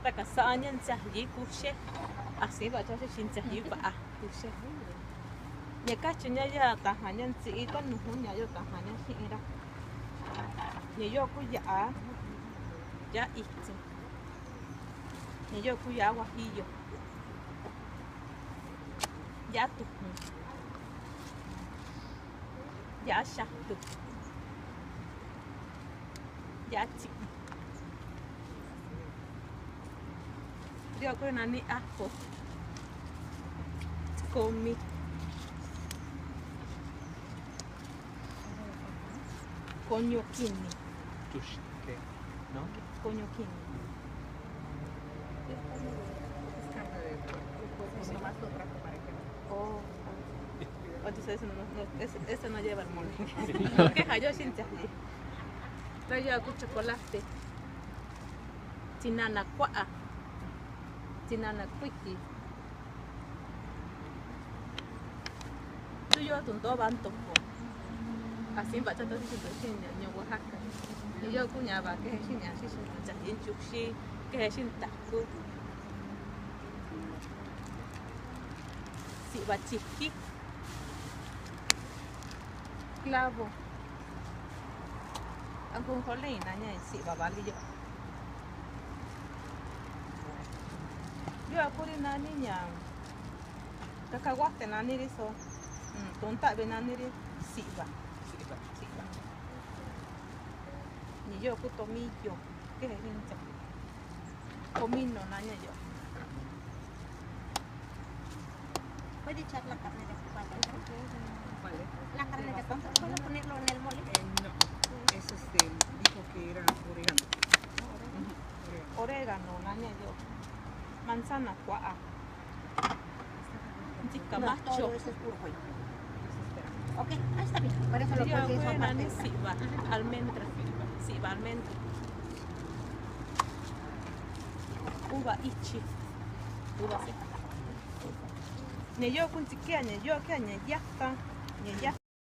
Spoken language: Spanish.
Takasaña nsahyi kuxe. Así va a sin nsahyi va kuxe. Ya cachuña ya tajaña nsi to nujuña yo tajaña xira. Ni yo ku ya itsi. Ni yo ku ya guajillo. Ya tujun. Ya shahtu. Ya chicken. Yo creo nani ajo. Comi. Coño kini. ¿Qué? ¿No? Coño kini. Oh. Entonces eso no lleva el mole. ¿Qué hay yo sin chahli? Trae yo chocolate. Chinana cua'a. Chinana cuiqui. Tú yo tunto banto. Así va tanto diciendo que en Oaxaca. Y yo cuñaba que es sin así sin chahli chuxi, que es sin taco. Si va chiqui. Clavo. Ang kulay na niya si babali yo. Yo ako rin nani niya. Kakawate nani rin so. Tunta be nani rin siba. Siba. Ni yo ko tomillo. ¿Qué es eso? Comino nanya yo. ¿Puede echar la carne de espalda? ¿Vale? La carne de espalda, ¿puedo ponerlo en el mole? No, es dijo que era orégano. Orégano nanya yo. Manzana cua'a. Chica No, macho. todo eso es puro pollo. Ok, ahí está bien. Por eso lo Yo puse ako eso nani aparte. siba. Almendra. Siba almendra. Uva ichi. Uva seca. Ni yo kun sikia ni yo kia ni yakta